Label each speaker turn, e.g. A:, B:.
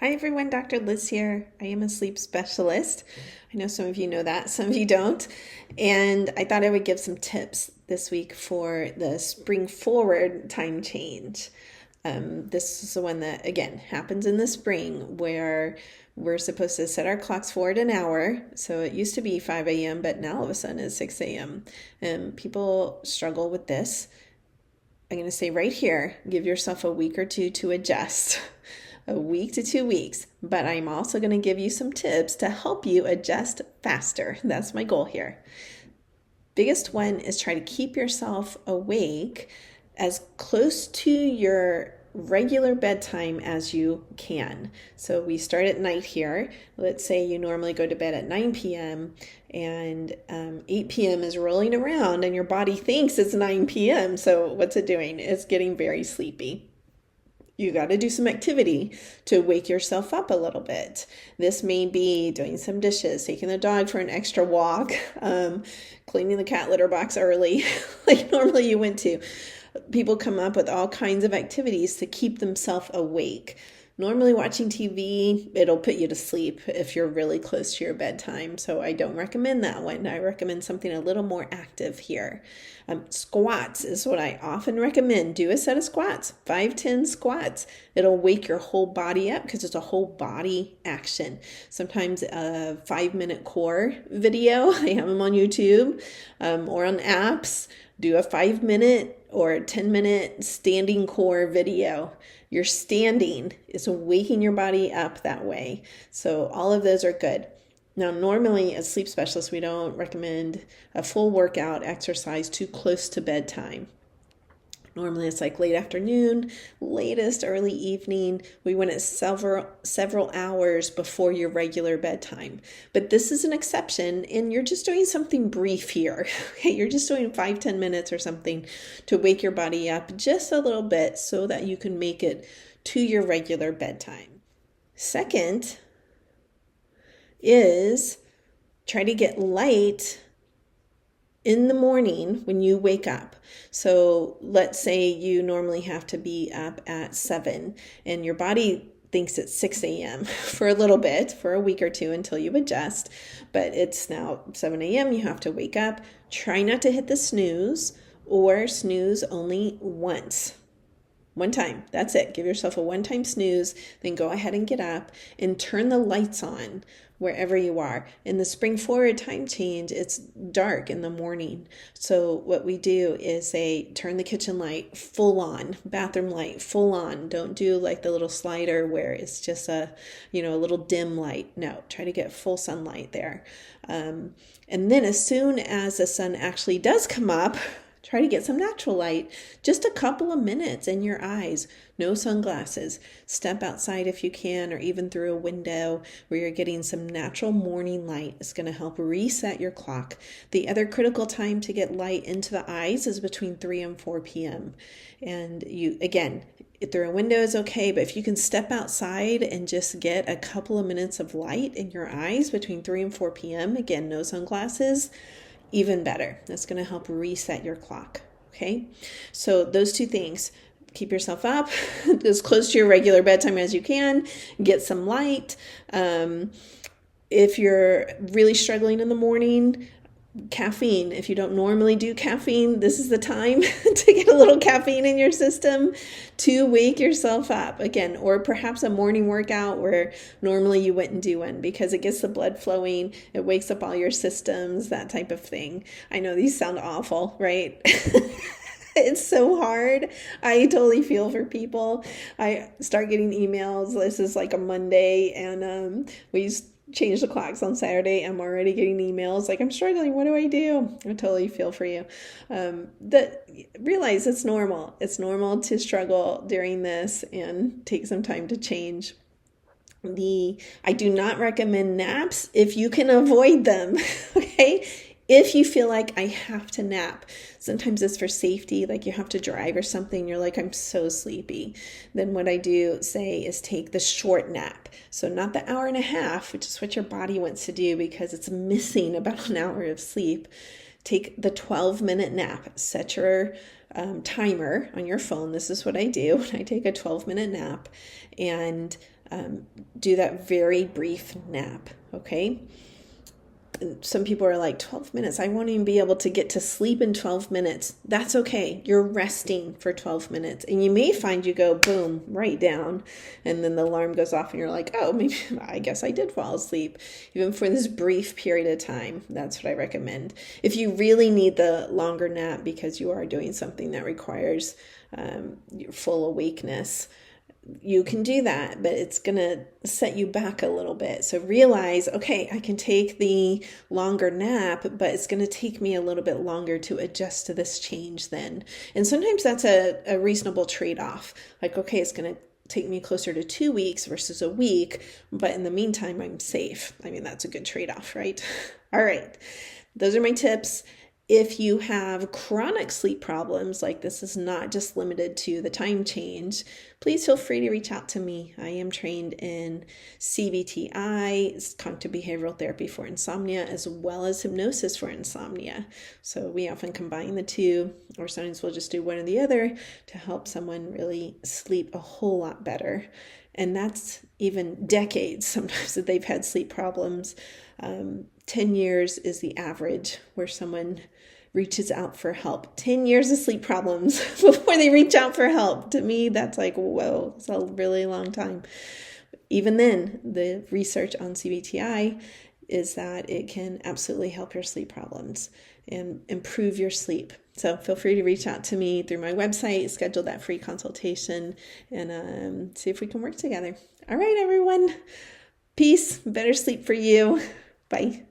A: Hi everyone, Dr. Liz here. I am a sleep specialist. I know some of you know that, some of you don't. And I thought I would give some tips this week for the spring forward time change. This is the one that, again, happens in the spring where we're supposed to set our clocks forward an hour. So it used to be 5 a.m., but now all of a sudden it's 6 a.m. And people struggle with this. I'm going to say right here, give yourself a week or two to adjust. A week to 2 weeks, but I'm also going to give you some tips to help you adjust faster. That's my goal here. Biggest one is try to keep yourself awake as close to your regular bedtime as you can. So we start at night here. Let's say you normally go to bed at 9 p.m. and 8 p.m. is rolling around and your body thinks it's 9 p.m. So what's it doing? It's getting very sleepy. You got to do some activity to wake yourself up a little bit. This may be doing some dishes, taking the dog for an extra walk, cleaning the cat litter box early, like normally you went to. People come up with all kinds of activities to keep themselves awake. Normally watching TV, it'll put you to sleep if you're really close to your bedtime. So I don't recommend that one. I recommend something a little more active here. Squats is what I often recommend. Do a set of squats, 5-10 squats. It'll wake your whole body up because it's a whole body action. Sometimes a 5-minute core video, I have them on YouTube or on apps. Do a 5-minute or a 10-minute standing core video. You're standing, it's waking your body up that way. So all of those are good. Now, normally as sleep specialists, we don't recommend a full workout exercise too close to bedtime. Normally it's like late afternoon, latest early evening. We want it several hours before your regular bedtime. But this is an exception and you're just doing something brief here. Okay, you're just doing 5-10 minutes or something to wake your body up just a little bit so that you can make it to your regular bedtime. Second is try to get light in the morning when you wake up. So let's say you normally have to be up at 7 and your body thinks it's 6 a.m. for a little bit, for a week or two until you adjust, but it's now 7 a.m. You have to wake up. Try not to hit the snooze or snooze only once. One time, that's it. Give yourself a one-time snooze, then go ahead and get up and turn the lights on wherever you are. In the spring forward time change, it's dark in the morning. So what we do is say, turn the kitchen light full on, bathroom light full on. Don't do like the little slider where it's just a little dim light. No, try to get full sunlight there. And then as soon as the sun actually does come up, try to get some natural light, just a couple of minutes in your eyes, no sunglasses. Step outside if you can, or even through a window where you're getting some natural morning light. It's going to help reset your clock. The other critical time to get light into the eyes is between 3 and 4 p.m. And again, through a window is okay, but if you can step outside and just get a couple of minutes of light in your eyes between 3 and 4 p.m., again, no sunglasses, even better. That's going to help reset your clock. Okay. So those two things, keep yourself up as close to your regular bedtime as you can, get some light. If you're really struggling in the morning, caffeine. If you don't normally do caffeine, this is the time to get a little caffeine in your system to wake yourself up again, or perhaps a morning workout where normally you wouldn't do one because it gets the blood flowing. It wakes up all your systems, that type of thing. I know these sound awful, right? It's so hard. I totally feel for people. I start getting emails. This is like a Monday and we change the clocks on Saturday. I'm already getting emails like, I'm struggling. What do I do? I totally feel for you. Realize it's normal. It's normal to struggle during this and take some time to change. I do not recommend naps if you can avoid them. Okay. If you feel like I have to nap, sometimes it's for safety, like you have to drive or something, you're like, I'm so sleepy. Then what I do say is take the short nap. So not the hour and a half, which is what your body wants to do because it's missing about an hour of sleep. Take the 12-minute nap. Set your timer on your phone. This is what I do. I take a 12-minute nap and do that very brief nap, okay? Some people are like, 12 minutes, I won't even be able to get to sleep in 12 minutes. That's okay. You're resting for 12 minutes. And you may find you go, boom, right down. And then the alarm goes off and you're like, oh, maybe I guess I did fall asleep. Even for this brief period of time, that's what I recommend. If you really need the longer nap because you are doing something that requires your full awakeness, you can do that, but it's going to set you back a little bit. So realize, okay, I can take the longer nap, but it's going to take me a little bit longer to adjust to this change then. And sometimes that's a reasonable trade-off. Like, okay, it's going to take me closer to 2 weeks versus a week, but in the meantime, I'm safe. I mean, that's a good trade-off, right? All right. Those are my tips. If you have chronic sleep problems, like this is not just limited to the time change, please feel free to reach out to me. I am trained in cbt-i, cognitive behavioral therapy for insomnia, as well as hypnosis for insomnia. So we often combine the two, or sometimes we'll just do one or the other to help someone really sleep a whole lot better. And that's even decades sometimes that they've had sleep problems. 10 years is the average where someone reaches out for help. 10 years of sleep problems before they reach out for help. To me, that's like, whoa, it's a really long time. Even then, the research on cbt-i is that it can absolutely help your sleep problems and improve your sleep. So feel free to reach out to me through my website, schedule that free consultation, and see if we can work together. All right, everyone. Peace. Better sleep for you. Bye.